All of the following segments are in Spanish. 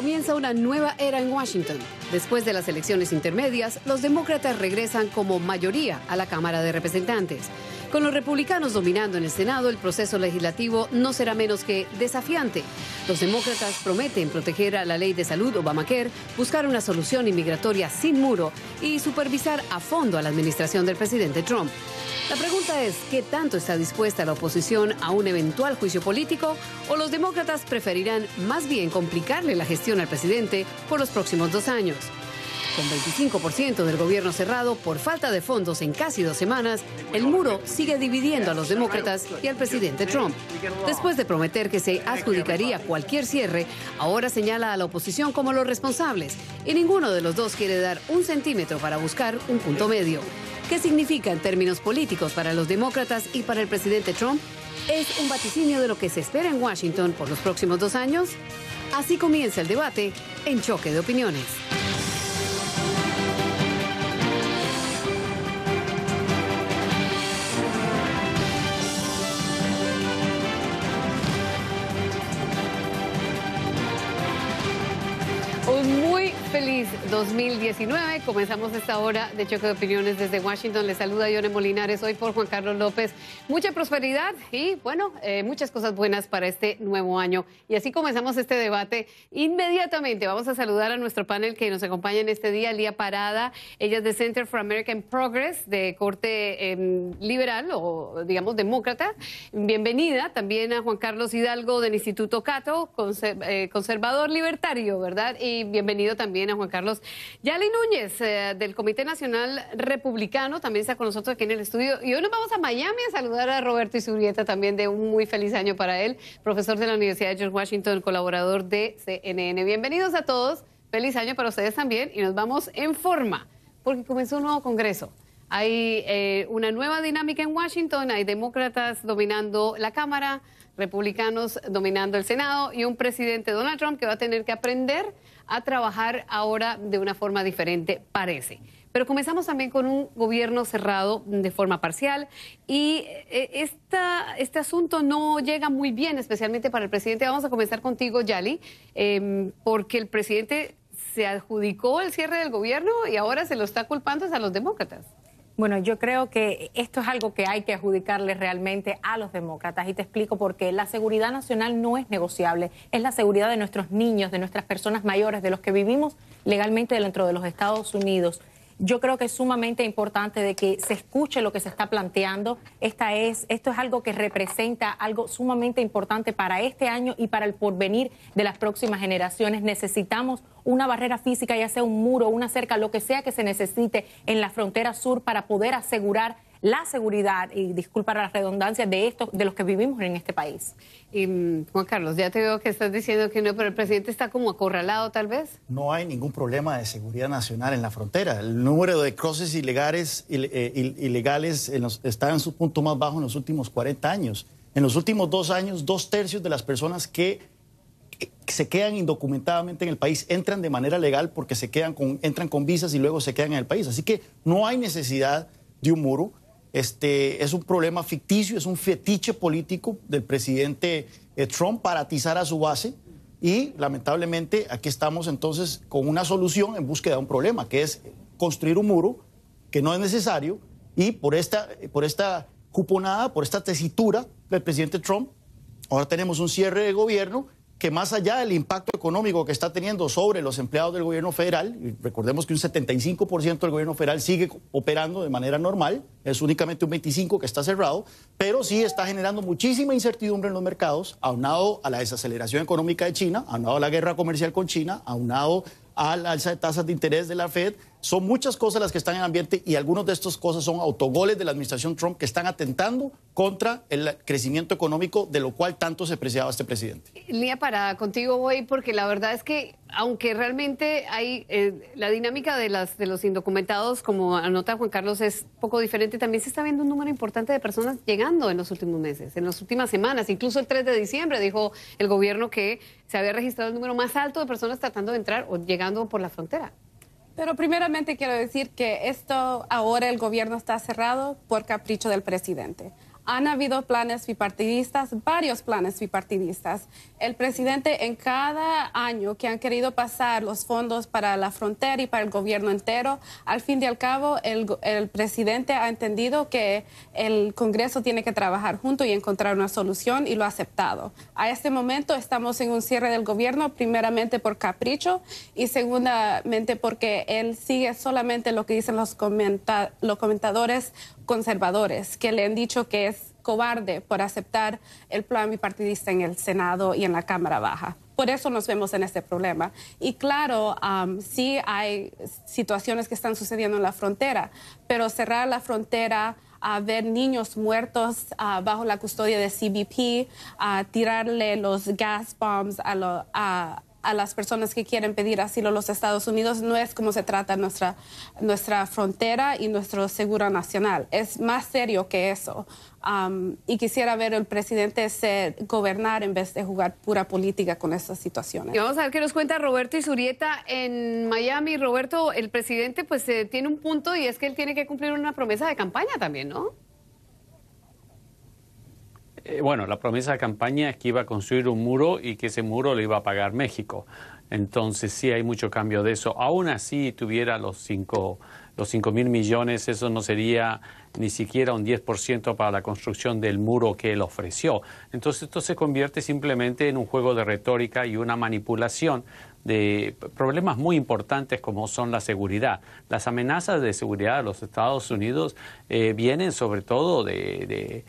Comienza una nueva era en Washington. Después de las elecciones intermedias, los demócratas regresan como mayoría a la Cámara de Representantes. Con los republicanos dominando en el Senado, el proceso legislativo no será menos que desafiante. Los demócratas prometen proteger a la ley de salud Obamacare, buscar una solución inmigratoria sin muro y supervisar a fondo a la administración del presidente Trump. La pregunta es, ¿qué tanto está dispuesta la oposición a un eventual juicio político? ¿O los demócratas preferirán más bien complicarle la gestión al presidente por los próximos 2 años? Con 25% del gobierno cerrado por falta de fondos en casi 2 semanas, el muro sigue dividiendo a los demócratas y al presidente Trump. Después de prometer que se adjudicaría cualquier cierre, ahora señala a la oposición como los responsables y ninguno de los dos quiere dar un centímetro para buscar un punto medio. ¿Qué significa en términos políticos para los demócratas y para el presidente Trump? ¿Es un vaticinio de lo que se espera en Washington por los próximos 2 años? Así comienza el debate en Choque de Opiniones. Feliz 2019. Comenzamos esta hora de Choque de Opiniones desde Washington. Les saluda Yone Molinares, hoy por Juan Carlos López. Mucha prosperidad y, bueno, muchas cosas buenas para este nuevo año. Y así comenzamos este debate. Inmediatamente vamos a saludar a nuestro panel que nos acompaña en este día, Lía Parada. Ella es de Center for American Progress, de corte liberal o, digamos, demócrata. Bienvenida. También a Juan Carlos Hidalgo del Instituto Cato, conservador libertario, ¿verdad? Y bienvenido también a Juan Carlos Yali Núñez, del Comité Nacional Republicano, también está con nosotros aquí en el estudio. Y hoy nos vamos a Miami a saludar a Roberto Izurrieta, también de un muy feliz año para él, profesor de la Universidad de George Washington, colaborador de CNN. Bienvenidos a todos, feliz año para ustedes también, y nos vamos en forma, porque comenzó un nuevo Congreso. Hay una nueva dinámica en Washington, hay demócratas dominando la Cámara, republicanos dominando el Senado y un presidente, Donald Trump, que va a tener que aprender a trabajar ahora de una forma diferente, parece. Pero comenzamos también con un gobierno cerrado de forma parcial y este asunto no llega muy bien, especialmente para el presidente. Vamos a comenzar contigo, Yali, porque el presidente se adjudicó el cierre del gobierno y ahora se lo está culpando a los demócratas. Bueno, yo creo que esto es algo que hay que adjudicarle realmente a los demócratas y te explico por qué. La seguridad nacional no es negociable, es la seguridad de nuestros niños, de nuestras personas mayores, de los que vivimos legalmente dentro de los Estados Unidos. Yo creo que es sumamente importante de que se escuche lo que se está planteando. Esto es algo que representa algo sumamente importante para este año y para el porvenir de las próximas generaciones. Necesitamos una barrera física, ya sea un muro, una cerca, lo que sea que se necesite en la frontera sur para poder asegurar la seguridad y, disculpa la redundancia, de los que vivimos en este país. Y, Juan Carlos, ya te veo que estás diciendo que no, pero el presidente está como acorralado, tal vez. No hay ningún problema de seguridad nacional en la frontera. El número de cruces ilegales está en su punto más bajo en los últimos 40 años. En los últimos 2 años, 2/3 de las personas que se quedan indocumentadamente en el país entran de manera legal porque entran con visas y luego se quedan en el país. Así que no hay necesidad de un muro. Es un problema ficticio, es un fetiche político del presidente Trump para atizar a su base y lamentablemente aquí estamos entonces con una solución en búsqueda de un problema, que es construir un muro que no es necesario y por esta cuponada, por esta tesitura del presidente Trump, ahora tenemos un cierre de gobierno que más allá del impacto económico que está teniendo sobre los empleados del gobierno federal, y recordemos que un 75% del gobierno federal sigue operando de manera normal, es únicamente un 25% que está cerrado, pero sí está generando muchísima incertidumbre en los mercados, aunado a la desaceleración económica de China, aunado a la guerra comercial con China, aunado al alza de tasas de interés de la Fed. Son muchas cosas las que están en el ambiente y algunas de estas cosas son autogoles de la administración Trump que están atentando contra el crecimiento económico de lo cual tanto se preciaba este presidente. Lía Parada, contigo voy porque la verdad es que aunque realmente hay la dinámica de los indocumentados, como anota Juan Carlos, es poco diferente, también se está viendo un número importante de personas llegando en los últimos meses, en las últimas semanas. Incluso el 3 de diciembre dijo el gobierno que se había registrado el número más alto de personas tratando de entrar o llegando por la frontera. Pero primeramente quiero decir que ahora el gobierno está cerrado por capricho del presidente. Han habido planes bipartidistas, varios planes bipartidistas. El presidente en cada año que han querido pasar los fondos para la frontera y para el gobierno entero, al fin y al cabo el presidente ha entendido que el Congreso tiene que trabajar junto y encontrar una solución y lo ha aceptado. A este momento estamos en un cierre del gobierno, primeramente por capricho y segundamente porque él sigue solamente lo que dicen los comentadores conservadores, que le han dicho que es cobarde por aceptar el plan bipartidista en el Senado y en la Cámara Baja. Por eso nos vemos en este problema. Y claro, sí hay situaciones que están sucediendo en la frontera, pero cerrar la frontera, a ver niños muertos bajo la custodia de CBP, a tirarle los gas bombs a las personas que quieren pedir asilo a los Estados Unidos, no es como se trata nuestra frontera y nuestro seguro nacional. Es más serio que eso. Y quisiera ver al presidente gobernar en vez de jugar pura política con estas situaciones. Y vamos a ver qué nos cuenta Roberto Izurieta en Miami. Roberto, el presidente pues tiene un punto y es que él tiene que cumplir una promesa de campaña también, ¿no? Bueno, la promesa de campaña es que iba a construir un muro y que ese muro lo iba a pagar México. Entonces sí hay mucho cambio de eso. Aún así tuviera los 5.000 millones, eso no sería ni siquiera un 10% para la construcción del muro que él ofreció. Entonces esto se convierte simplemente en un juego de retórica y una manipulación de problemas muy importantes como son la seguridad. Las amenazas de seguridad de los Estados Unidos vienen sobre todo de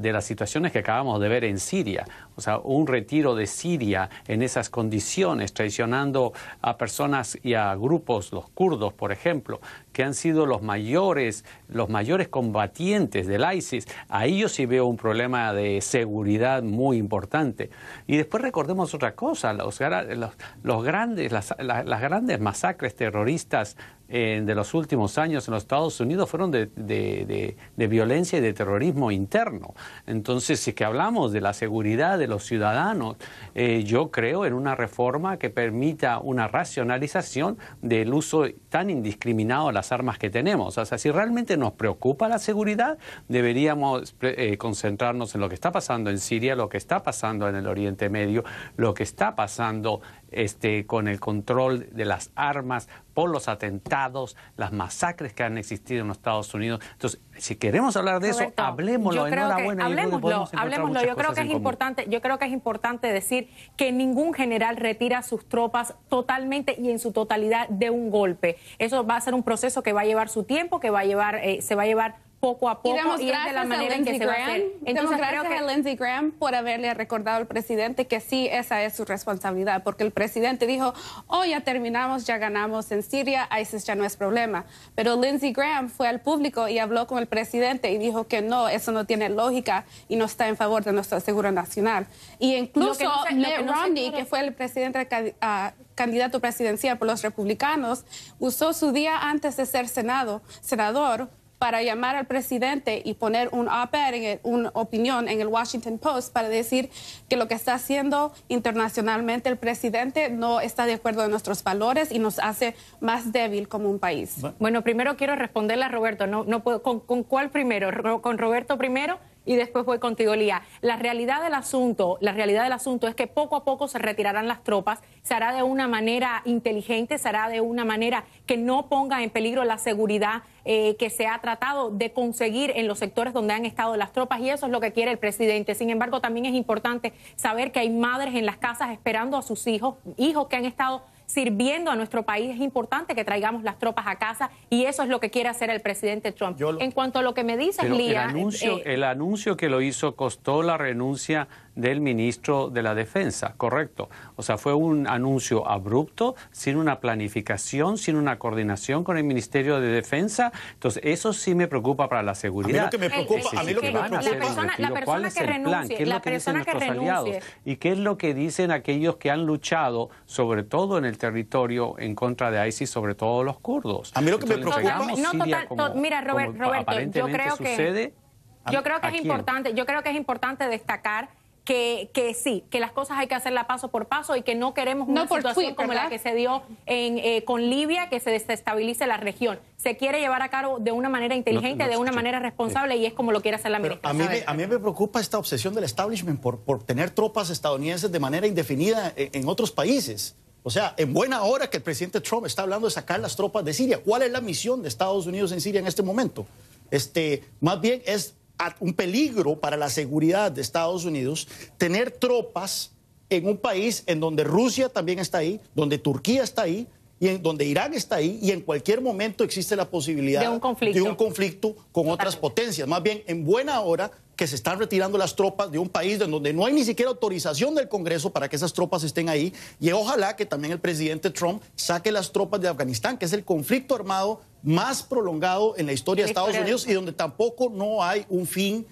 las situaciones que acabamos de ver en Siria. O sea, un retiro de Siria en esas condiciones, traicionando a personas y a grupos, los kurdos, por ejemplo, que han sido los mayores combatientes del ISIS. Ahí yo sí veo un problema de seguridad muy importante. Y después recordemos otra cosa, las grandes masacres terroristas de los últimos años en los Estados Unidos fueron de violencia y de terrorismo interno. Entonces, si que hablamos de la seguridad de los ciudadanos, yo creo en una reforma que permita una racionalización del uso tan indiscriminado de las armas que tenemos. O sea, si realmente nos preocupa la seguridad, deberíamos concentrarnos en lo que está pasando en Siria, lo que está pasando en el Oriente Medio, lo que está pasando con el control de las armas por los atentados, las masacres que han existido en los Estados Unidos. Entonces, si queremos hablar de Roberto, eso, hablemoslo. Enhorabuena. Hablemoslo. Yo creo que es importante decir que ningún general retira sus tropas totalmente y en su totalidad de un golpe. Eso va a ser un proceso que va a llevar su tiempo, que se va a llevar poco a poco y es de la manera en que se va a hacer. Entonces, gracias a Lindsey Graham por haberle recordado al presidente que sí, esa es su responsabilidad, porque el presidente dijo, ya terminamos, ya ganamos en Siria, ISIS ya no es problema. Pero Lindsey Graham fue al público y habló con el presidente y dijo que no, eso no tiene lógica y no está en favor de nuestra seguridad nacional. Y incluso Mitt Romney, que fue el presidente candidato presidencial por los republicanos, usó su día antes de ser senador para llamar al presidente y poner un op-ed, una opinión en el Washington Post para decir que lo que está haciendo internacionalmente el presidente no está de acuerdo con nuestros valores y nos hace más débil como un país. Bueno, primero quiero responderle a Roberto. No puedo, ¿con cuál primero? ¿Con Roberto primero? Y después voy contigo, Lía. La realidad del asunto es que poco a poco se retirarán las tropas, se hará de una manera inteligente, se hará de una manera que no ponga en peligro la seguridad que se ha tratado de conseguir en los sectores donde han estado las tropas, y eso es lo que quiere el presidente. Sin embargo, también es importante saber que hay madres en las casas esperando a sus hijos que han estado sirviendo a nuestro país. Es importante que traigamos las tropas a casa y eso es lo que quiere hacer el presidente Trump. En cuanto a lo que me dices, Lía... El anuncio que lo hizo costó la renuncia del ministro de la Defensa, correcto. O sea, fue un anuncio abrupto, sin una planificación, sin una coordinación con el Ministerio de Defensa. Entonces, eso sí me preocupa para la seguridad. A mí lo que me preocupa, la persona que renuncie, ¿qué es lo que dicen nuestros aliados? ¿Y qué es lo que dicen aquellos que han luchado, sobre todo en el territorio, en contra de ISIS, sobre todo los kurdos? A mí lo que me preocupa... Mira, Roberto, yo creo que es importante destacar que sí, que las cosas hay que hacerlas paso por paso y que no queremos una situación como la que se dio con Libia, que se desestabilice la región. Se quiere llevar a cabo de una manera inteligente, de una manera responsable, y es como lo quiere hacer la administración. A mí me preocupa esta obsesión del establishment por tener tropas estadounidenses de manera indefinida en otros países. O sea, en buena hora que el presidente Trump está hablando de sacar las tropas de Siria. ¿Cuál es la misión de Estados Unidos en Siria en este momento? Más bien es un peligro para la seguridad de Estados Unidos tener tropas en un país en donde Rusia también está ahí, donde Turquía está ahí, y en donde Irán está ahí, y en cualquier momento existe la posibilidad de un conflicto con otras potencias. Más bien, en buena hora que se están retirando las tropas de un país donde no hay ni siquiera autorización del Congreso para que esas tropas estén ahí, y ojalá que también el presidente Trump saque las tropas de Afganistán, que es el conflicto armado más prolongado en la historia de Estados Unidos y donde tampoco no hay un fin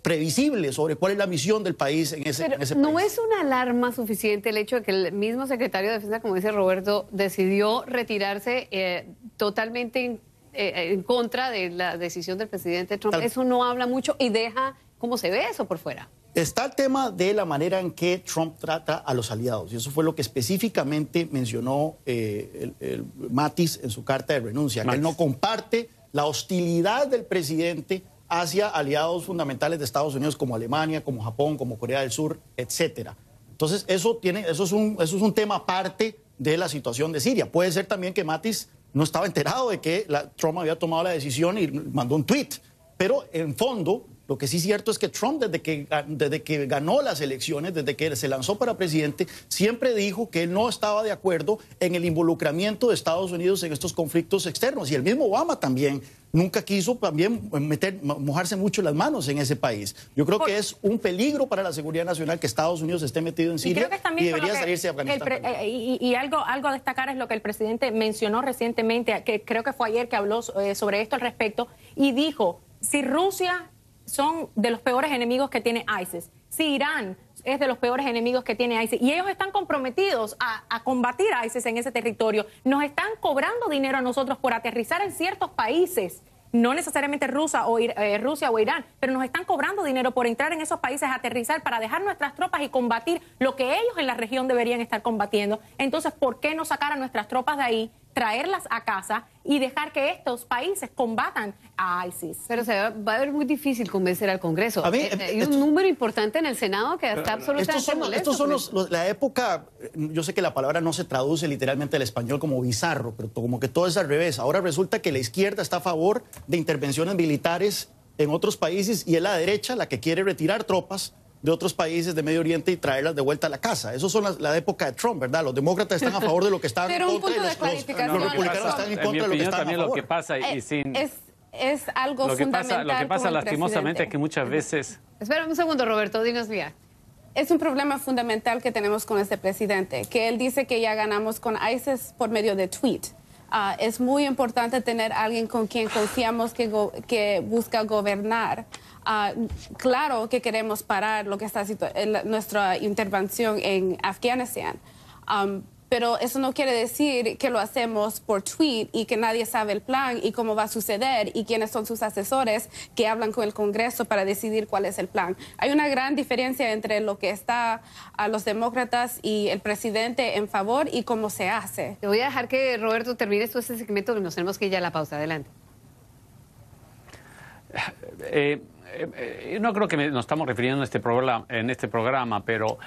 previsible sobre cuál es la misión del país en ese país. ¿No es una alarma suficiente el hecho de que el mismo secretario de Defensa, como dice Roberto, decidió retirarse totalmente en contra de la decisión del presidente Trump? Eso no habla mucho y deja cómo se ve eso por fuera. Está el tema de la manera en que Trump trata a los aliados, y eso fue lo que específicamente mencionó el Mattis en su carta de renuncia, que él no comparte la hostilidad del presidente hacia aliados fundamentales de Estados Unidos como Alemania, como Japón, como Corea del Sur, etcétera. Entonces, eso es un tema aparte de la situación de Siria. Puede ser también que Mattis no estaba enterado de que Trump había tomado la decisión y mandó un tweet, pero en fondo lo que sí es cierto es que Trump, desde que ganó las elecciones, desde que se lanzó para presidente, siempre dijo que él no estaba de acuerdo en el involucramiento de Estados Unidos en estos conflictos externos. Y el mismo Obama también nunca quiso también mojarse mucho las manos en ese país. Yo creo que es un peligro para la seguridad nacional que Estados Unidos esté metido en Siria y debería salirse de Afganistán. Y algo a destacar es lo que el presidente mencionó recientemente, que creo que fue ayer que habló sobre esto al respecto, y dijo, si Rusia son de los peores enemigos que tiene ISIS, si Irán es de los peores enemigos que tiene ISIS, y ellos están comprometidos a combatir a ISIS en ese territorio, nos están cobrando dinero a nosotros por aterrizar en ciertos países, no necesariamente Rusia o Irán, pero nos están cobrando dinero por entrar en esos países, aterrizar para dejar nuestras tropas y combatir lo que ellos en la región deberían estar combatiendo. Entonces, ¿por qué no sacar a nuestras tropas de ahí, traerlas a casa y dejar que estos países combatan a ISIS? Pero va a ser muy difícil convencer al Congreso. Hay un número importante en el Senado que está absolutamente molesto. Estos son la época, yo sé que la palabra no se traduce literalmente al español como bizarro, pero como que todo es al revés. Ahora resulta que la izquierda está a favor de intervenciones militares en otros países y es la derecha la que quiere retirar tropas de otros países de Medio Oriente y traerlas de vuelta a la casa. Eso son la época de Trump, ¿verdad? Los demócratas están a favor de lo que estaban en contra y los republicanos están en contra de lo que están a favor. Lo que pasa es algo fundamental. Lo que pasa lastimosamente es que muchas veces... Espera un segundo, Roberto, dinos bien. Es un problema fundamental que tenemos con este presidente, que él dice que ya ganamos con ISIS por medio de tweet. Es muy importante tener a alguien con quien confiamos que busca gobernar. Claro que queremos parar lo que está nuestra intervención en Afganistán, pero eso no quiere decir que lo hacemos por tweet y que nadie sabe el plan y cómo va a suceder y quiénes son sus asesores que hablan con el Congreso para decidir cuál es el plan. Hay una gran diferencia entre lo que está a los demócratas y el presidente en favor y cómo se hace. Te voy a dejar que Roberto termine este segmento, que nos tenemos que ir ya a la pausa. Adelante. No creo que nos estamos refiriendo en este programa, pero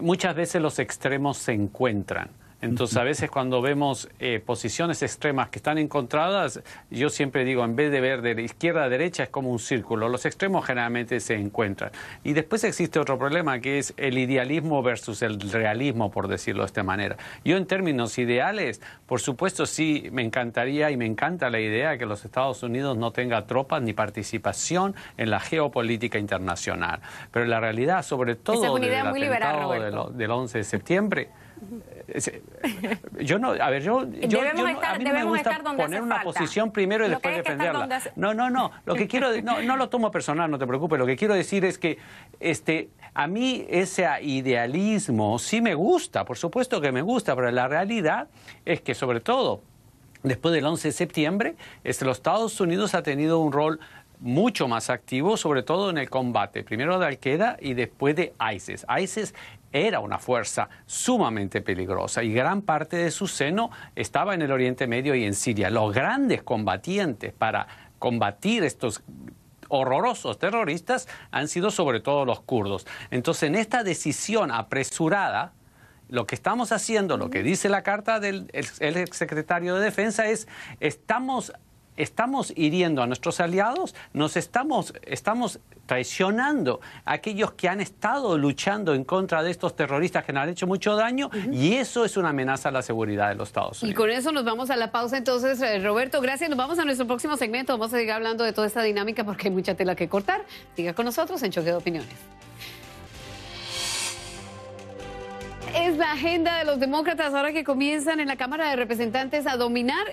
muchas veces los extremos se encuentran. Entonces, a veces cuando vemos posiciones extremas que están encontradas, yo siempre digo, en vez de ver de izquierda a derecha, es como un círculo. Los extremos generalmente se encuentran. Y después existe otro problema, que es el idealismo versus el realismo, por decirlo de esta manera. Yo, en términos ideales, por supuesto, sí me encantaría y me encanta la idea de que los Estados Unidos no tenga tropas ni participación en la geopolítica internacional. Pero la realidad, sobre todo desde el atentado del 11 de septiembre, yo no, a mí no me gusta poner una posición primero y después defenderla. No, lo que quiero, no lo tomo personal, no te preocupes. Lo que quiero decir es que a mí ese idealismo sí me gusta, por supuesto que me gusta, pero la realidad es que, sobre todo después del 11 de septiembre, los Estados Unidos ha tenido un rol mucho más activo, sobre todo en el combate, primero de Al-Qaeda y después de ISIS. ISIS era una fuerza sumamente peligrosa y gran parte de su seno estaba en el Oriente Medio y en Siria. Los grandes combatientes para combatir estos horrorosos terroristas han sido sobre todo los kurdos. Entonces, en esta decisión apresurada, lo que estamos haciendo, lo que dice la carta del el exsecretario de Defensa es, estamos hiriendo a nuestros aliados, estamos traicionando a aquellos que han estado luchando en contra de estos terroristas que nos han hecho mucho daño, y eso es una amenaza a la seguridad de los Estados Unidos. Y con eso nos vamos a la pausa entonces, Roberto, gracias. Nos vamos a nuestro próximo segmento, vamos a seguir hablando de toda esta dinámica porque hay mucha tela que cortar. Siga con nosotros en Choque de Opiniones. Es la agenda de los demócratas ahora que comienzan en la Cámara de Representantes a dominar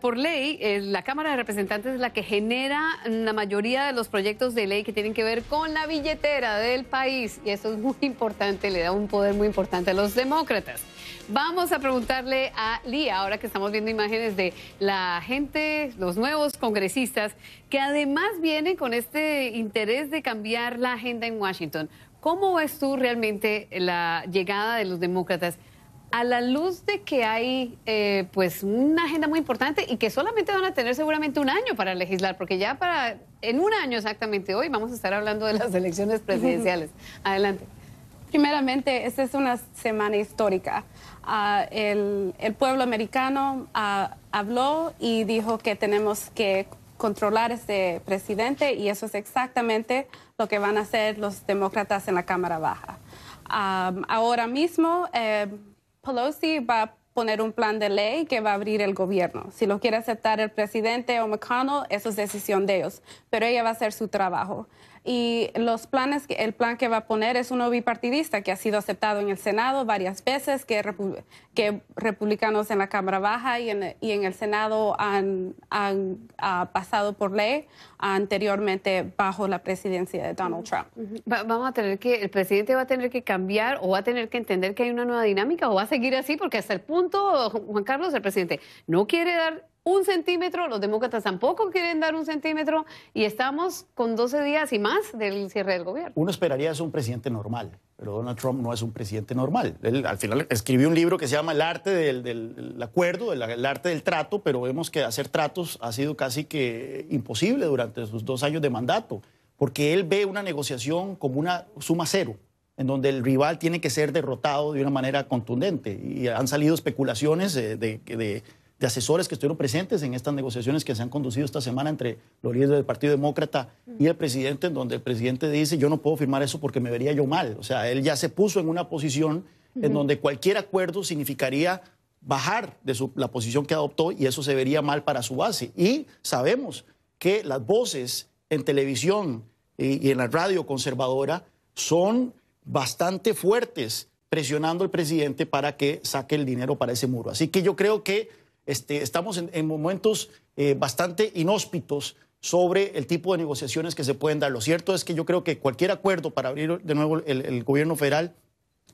por ley. La Cámara de Representantes es la que genera la mayoría de los proyectos de ley que tienen que ver con la billetera del país. Y eso es muy importante, le da un poder muy importante a los demócratas. Vamos a preguntarle a Lía, ahora que estamos viendo imágenes de la gente, los nuevos congresistas, que además vienen con este interés de cambiar la agenda en Washington. ¿Cómo ves tú realmente la llegada de los demócratas a la luz de que hay pues una agenda muy importante y que solamente van a tener seguramente un año para legislar? Porque ya en un año exactamente hoy vamos a estar hablando de las elecciones presidenciales. Adelante. Primeramente, esta es una semana histórica. El pueblo americano habló y dijo que tenemos que controlar este presidente, y eso es exactamente lo que van a hacer los demócratas en la Cámara Baja. Ahora mismo, Pelosi va a poner un plan de ley que va a abrir el gobierno. Si lo quiere aceptar el presidente o McConnell, eso es decisión de ellos, pero ella va a hacer su trabajo. Y el plan que va a poner es uno bipartidista que ha sido aceptado en el Senado varias veces, que republicanos en la Cámara Baja y en el Senado han pasado por ley anteriormente bajo la presidencia de Donald Trump. El presidente va a tener que cambiar o va a tener que entender que hay una nueva dinámica, o va a seguir así, porque hasta el punto, Juan Carlos, el presidente no quiere dar un centímetro, los demócratas tampoco quieren dar un centímetro, y estamos con 12 días y más del cierre del gobierno. Uno esperaría es un presidente normal, pero Donald Trump no es un presidente normal. Él al final escribió un libro que se llama El arte del acuerdo, el arte del trato, pero vemos que hacer tratos ha sido casi que imposible durante sus 2 años de mandato, porque él ve una negociación como una suma cero, en donde el rival tiene que ser derrotado de una manera contundente. Y han salido especulaciones de asesores que estuvieron presentes en estas negociaciones que se han conducido esta semana entre los líderes del Partido Demócrata y el presidente, en donde el presidente dice: yo no puedo firmar eso porque me vería yo mal. O sea, él ya se puso en una posición en donde cualquier acuerdo significaría bajar de la posición que adoptó, y eso se vería mal para su base. Y sabemos que las voces en televisión y en la radio conservadora son bastante fuertes presionando al presidente para que saque el dinero para ese muro. Así que yo creo que estamos en momentos bastante inhóspitos sobre el tipo de negociaciones que se pueden dar. Lo cierto es que yo creo que cualquier acuerdo para abrir de nuevo el gobierno federal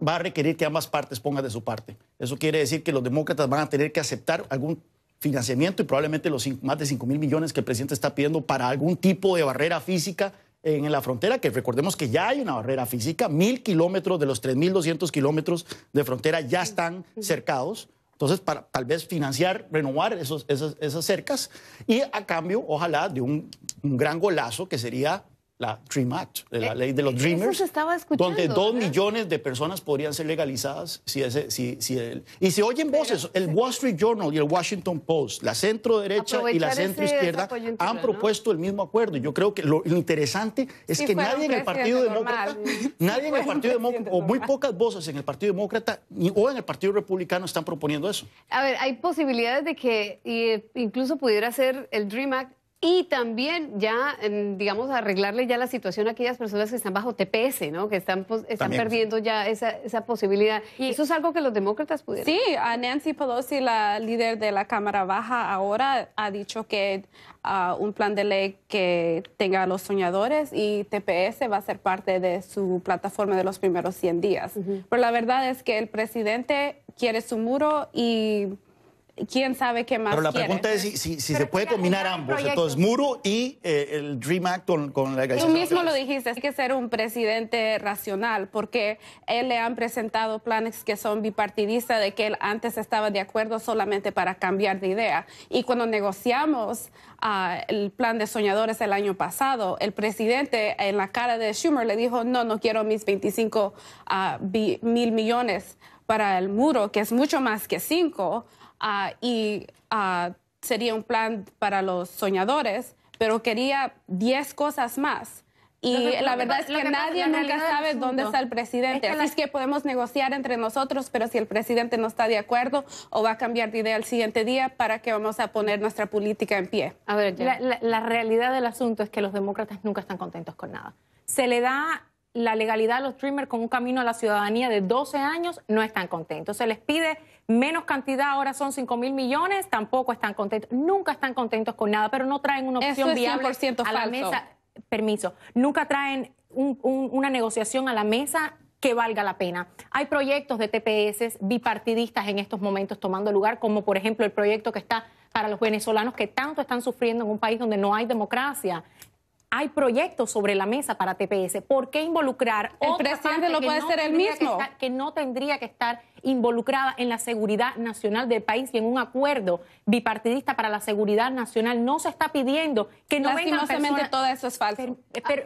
va a requerir que ambas partes pongan de su parte. Eso quiere decir que los demócratas van a tener que aceptar algún financiamiento, y probablemente los más de 5,000 millones que el presidente está pidiendo para algún tipo de barrera física en la frontera, que recordemos que ya hay una barrera física. 1,000 kilómetros de los 3,200 kilómetros de frontera ya están cercados. Entonces, para tal vez financiar, renovar esas cercas, y a cambio, ojalá, de un gran golazo que sería la Dream Act, la ley de los Dreamers, eso se estaba escuchando, donde 2 ¿verdad? millones de personas podrían ser legalizadas. Y se oyen voces. El Wall Street Journal y el Washington Post, la centro derecha y la centro izquierda, han propuesto el mismo acuerdo. Yo creo que lo interesante es que nadie en el Partido Demócrata, o muy pocas voces en el Partido Demócrata o en el Partido Republicano están proponiendo eso. A ver, hay posibilidades de que incluso pudiera ser el Dream Act, y también ya, digamos, arreglarle ya la situación a aquellas personas que están bajo TPS, ¿no? Que están perdiendo ya esa posibilidad. Y eso es algo que los demócratas pudieran. Sí, Nancy Pelosi, la líder de la Cámara Baja, ahora ha dicho que un plan de ley que tenga a los soñadores y TPS va a ser parte de su plataforma de los primeros 100 días. Pero la verdad es que el presidente quiere su muro, y quién sabe qué más Pero la quiere. pregunta es si se puede combinar ambos, entonces muro y el Dream Act con la legalización. Tú mismo lo dijiste, hay que ser un presidente racional, porque él le han presentado planes que son bipartidistas, de que él antes estaba de acuerdo solamente para cambiar de idea. Y cuando negociamos el plan de soñadores el año pasado, el presidente en la cara de Schumer le dijo, no quiero mis 25 mil millones para el muro, que es mucho más que 5, sería un plan para los soñadores, pero quería 10 cosas más. Y la verdad es que nadie nunca sabe dónde está el presidente. Así es que podemos negociar entre nosotros, pero si el presidente no está de acuerdo o va a cambiar de idea el siguiente día, ¿para qué vamos a poner nuestra política en pie? A ver, la realidad del asunto es que los demócratas nunca están contentos con nada. Se le da la legalidad a los Dreamers con un camino a la ciudadanía de 12 años, no están contentos. Se les pide menos cantidad, ahora son 5 mil millones, tampoco están contentos. Nunca están contentos con nada, pero no traen una opción viable a la mesa. Permiso. Nunca traen una negociación a la mesa que valga la pena. Hay proyectos de TPS bipartidistas en estos momentos tomando lugar, como por ejemplo el proyecto que está para los venezolanos que tanto están sufriendo en un país donde no hay democracia. Hay proyectos sobre la mesa para TPS. ¿Por qué involucrar el presidente lo puede hacer él mismo? Que no tendría que estar involucrada en la seguridad nacional del país y en un acuerdo bipartidista para la seguridad nacional? No se está pidiendo que no vengan personas. Todo eso es falso.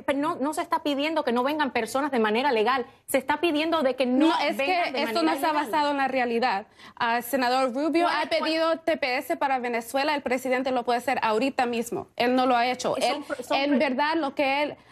Pero no se está pidiendo que no vengan personas de manera legal. Se está pidiendo de que no es vengan que esto no está basado en la realidad. El senador Rubio ha pedido TPS para Venezuela. El presidente lo puede hacer ahorita mismo. Él no lo ha hecho. En verdad,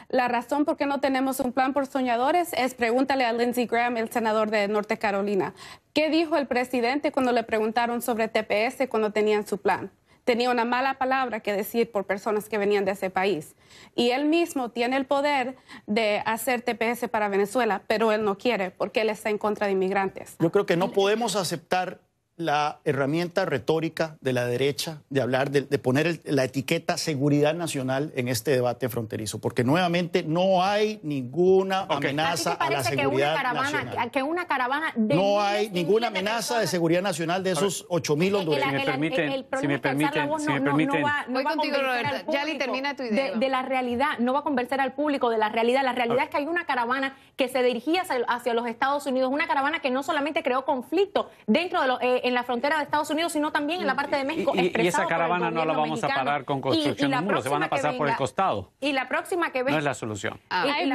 la razón por qué no tenemos un plan por soñadores es pregúntale a Lindsey Graham, el senador de Norte Carolina. ¿Qué dijo el presidente cuando le preguntaron sobre TPS cuando tenían su plan? Tenía una mala palabra que decir por personas que venían de ese país. Y él mismo tiene el poder de hacer TPS para Venezuela, pero él no quiere porque él está en contra de inmigrantes. Yo creo que no podemos aceptar la herramienta retórica de la derecha de hablar, de poner la etiqueta seguridad nacional en este debate fronterizo, porque nuevamente no hay ninguna amenaza a la seguridad nacional. Que una caravana no hay ninguna amenaza de seguridad nacional de esos 8,000 hondureños. Si me permiten. Voy contigo, Roberta. Yali, termina tu idea. De la realidad, no va a convencer al público de la realidad. La realidad es que hay una caravana que se dirigía hacia los Estados Unidos, una caravana que no solamente creó conflicto dentro de en la frontera de Estados Unidos, sino también en la parte de México. Y esa caravana no la vamos a parar con construcción de muros, se van a pasar por el costado. Y la próxima que venga... No es la solución. Hay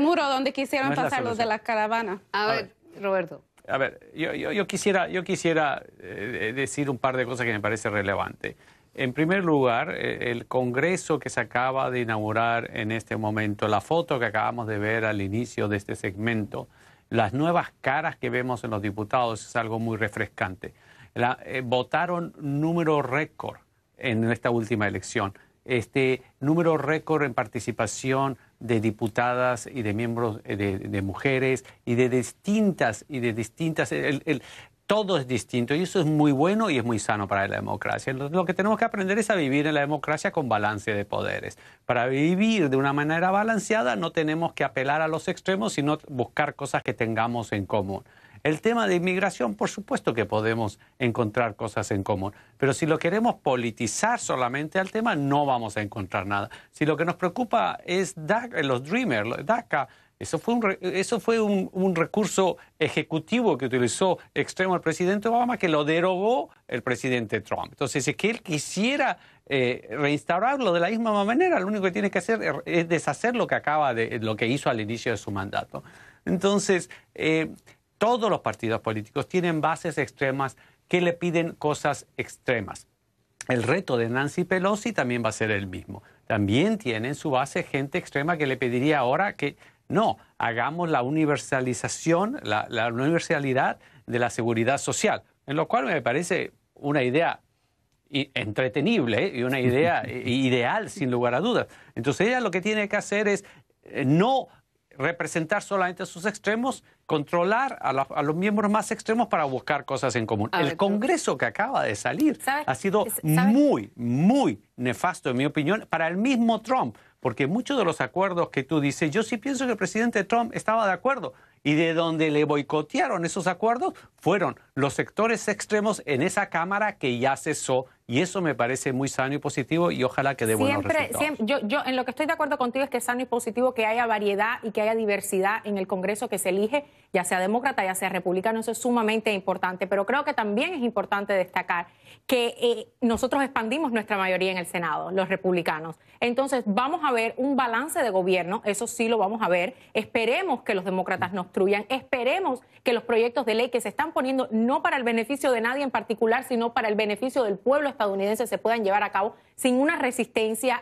muro donde quisieron pasar los de la caravana. A ver, Roberto. A ver, yo quisiera decir un par de cosas que me parece relevante. En primer lugar, el Congreso que se acaba de inaugurar en este momento, la foto que acabamos de ver al inicio de este segmento, las nuevas caras que vemos en los diputados es algo muy refrescante. Votaron número récord en esta última elección. Número récord en participación de diputadas y de miembros de mujeres y de distintas todo es distinto y eso es muy bueno y es muy sano para la democracia. Lo que tenemos que aprender es a vivir en la democracia con balance de poderes. Para vivir de una manera balanceada no tenemos que apelar a los extremos, sino buscar cosas que tengamos en común. El tema de inmigración, por supuesto que podemos encontrar cosas en común, pero si lo queremos politizar solamente al tema, no vamos a encontrar nada. Si lo que nos preocupa es los Dreamers, DACA, eso fue un recurso ejecutivo que utilizó extremo el presidente Obama, que lo derogó el presidente Trump. Entonces, es que él quisiera reinstaurarlo de la misma manera, lo único que tiene que hacer es deshacer lo que hizo al inicio de su mandato. Entonces, todos los partidos políticos tienen bases extremas que le piden cosas extremas. El reto de Nancy Pelosi también va a ser el mismo. También tiene en su base gente extrema que le pediría ahora que no, hagamos la universalización, la universalidad de la seguridad social, en lo cual me parece una idea entretenible y una idea ideal, sin lugar a dudas. Entonces ella lo que tiene que hacer es no representar solamente a sus extremos, controlar a los miembros más extremos para buscar cosas en común. El Congreso que acaba de salir ha sido muy, muy nefasto, en mi opinión, para el mismo Trump, porque muchos de los acuerdos que tú dices, yo sí pienso que el presidente Trump estaba de acuerdo. Y de donde le boicotearon esos acuerdos fueron los sectores extremos en esa Cámara que ya cesó. Y eso me parece muy sano y positivo y ojalá que dé buenos resultados. Yo en lo que estoy de acuerdo contigo es que es sano y positivo que haya variedad y que haya diversidad en el Congreso que se elige, ya sea demócrata, ya sea republicano. Eso es sumamente importante. Pero creo que también es importante destacar que nosotros expandimos nuestra mayoría en el Senado, los republicanos. Entonces vamos a ver un balance de gobierno, eso sí lo vamos a ver. Esperemos que los demócratas no obstruyan, esperemos que los proyectos de ley que se están poniendo no para el beneficio de nadie en particular, sino para el beneficio del pueblo estadounidense se puedan llevar a cabo sin una resistencia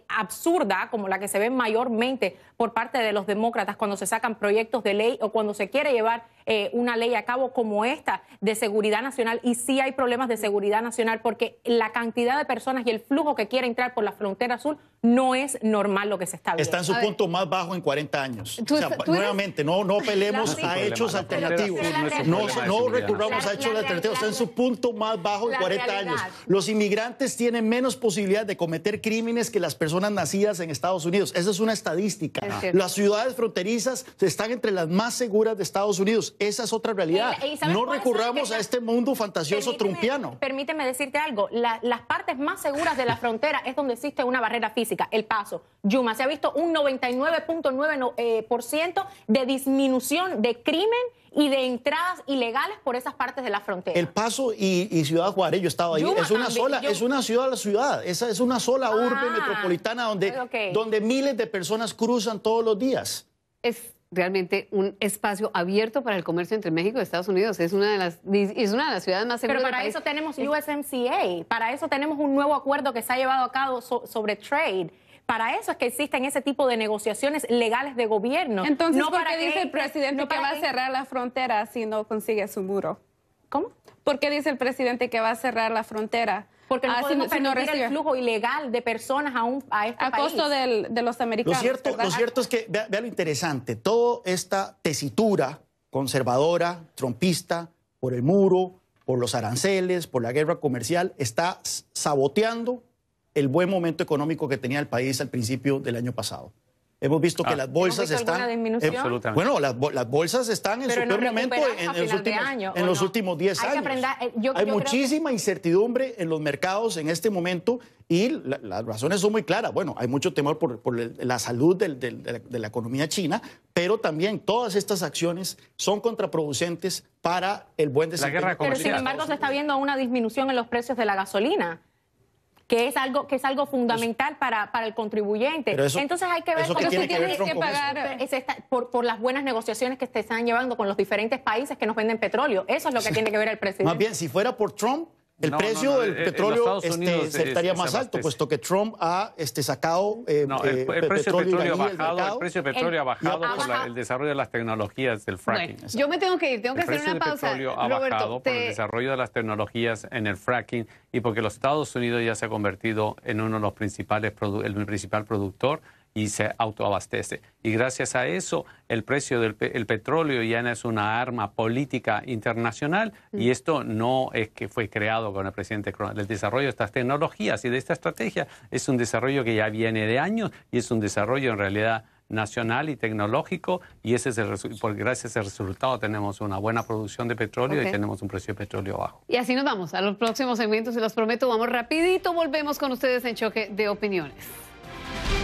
absurda como la que se ve mayormente por parte de los demócratas cuando se sacan proyectos de ley o cuando se quiere llevar una ley a cabo como esta de seguridad nacional. Y sí hay problemas de seguridad nacional porque la cantidad de personas y el flujo que quiere entrar por la frontera sur no es normal lo que se está viendo. Está en su punto más bajo en 40 años. O sea, nuevamente, no pelemos a hechos alternativos. No recurramos a hechos alternativos. Está en su punto más bajo en 40 años. Los inmigrantes tienen menos posibilidad de cometer crímenes que las personas nacidas en Estados Unidos. Esa es una estadística. Las ciudades fronterizas están entre las más seguras de Estados Unidos. Esa es otra realidad. No recurramos a este mundo fantasioso trumpiano. Permíteme decirte algo. Las partes más seguras de la frontera es donde existe una barrera física. El Paso, Yuma. Se ha visto un 99.9% de disminución de crimen y de entradas ilegales por esas partes de la frontera. El Paso y Ciudad Juárez, yo estaba ahí, es una ciudad, esa es una sola urbe metropolitana donde miles de personas cruzan todos los días. Es realmente un espacio abierto para el comercio entre México y Estados Unidos. Es una de las ciudades más seguras. Pero para eso tenemos USMCA, para eso tenemos un nuevo acuerdo que se ha llevado a cabo sobre trade. Para eso es que existen ese tipo de negociaciones legales de gobierno. Entonces, ¿por qué dice el presidente que va a cerrar la frontera si no consigue su muro? ¿Cómo? ¿Por qué dice el presidente que va a cerrar la frontera? Porque no podemos permitir el flujo ilegal de personas a este país. A costo de los americanos. Lo cierto es que, vea lo interesante, toda esta tesitura conservadora, trumpista, por el muro, por los aranceles, por la guerra comercial, está saboteando el buen momento económico que tenía el país al principio del año pasado. Hemos visto que las bolsas están... Bueno, las bolsas están en su peor momento en los últimos 10 años. Hay muchísima incertidumbre en los mercados en este momento y las razones son muy claras. Bueno, hay mucho temor por la salud de la economía china, pero también todas estas acciones son contraproducentes para el buen desempeño. Pero sin embargo se está viendo una disminución en los precios de la gasolina, que es algo fundamental para el contribuyente. Entonces hay que ver cómo se tiene que pagar por las buenas negociaciones que se están llevando con los diferentes países que nos venden petróleo. Eso es lo que tiene que ver el presidente. Más bien, si fuera por Trump, el precio del petróleo estaría más alto, puesto que Trump ha sacado el precio del petróleo ha bajado. El precio del petróleo ha bajado por el desarrollo de las tecnologías del fracking. Bueno, yo me tengo que ir, tengo que hacer una pausa. El precio del petróleo ha bajado por el desarrollo de las tecnologías en el fracking y porque los Estados Unidos ya se ha convertido en uno de los el principal productor y se autoabastece. Y gracias a eso, el precio del petróleo ya no es una arma política internacional y esto no es que fue creado con el presidente Trump. El desarrollo de estas tecnologías y de esta estrategia es un desarrollo que ya viene de años y es un desarrollo en realidad nacional y tecnológico y ese es porque gracias a ese resultado tenemos una buena producción de petróleo y tenemos un precio de petróleo bajo. Y así nos vamos a los próximos segmentos, se los prometo, vamos rapidito, volvemos con ustedes en Choque de Opiniones.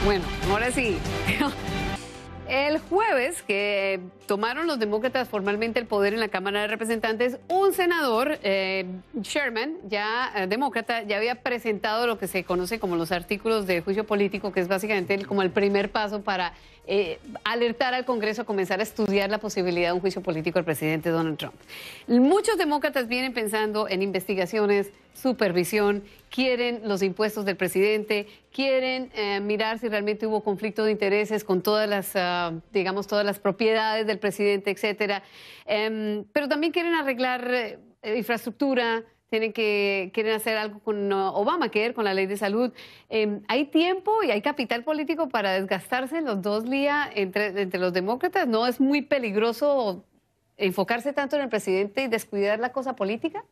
Bueno, ahora sí. El jueves que tomaron los demócratas formalmente el poder en la Cámara de Representantes, un senador, Sherman, demócrata, ya había presentado lo que se conoce como los artículos de juicio político, que es básicamente como el primer paso para alertar al Congreso a comenzar a estudiar la posibilidad de un juicio político al presidente Donald Trump. Muchos demócratas vienen pensando en investigaciones, supervisión, quieren los impuestos del presidente, quieren mirar si realmente hubo conflicto de intereses con todas las, todas las propiedades del presidente, etcétera. Pero también quieren arreglar infraestructura, quieren hacer algo con Obamacare, con la ley de salud. ¿Hay tiempo y hay capital político para desgastarse en los dos lías entre los demócratas? ¿No es muy peligroso enfocarse tanto en el presidente y descuidar la cosa política?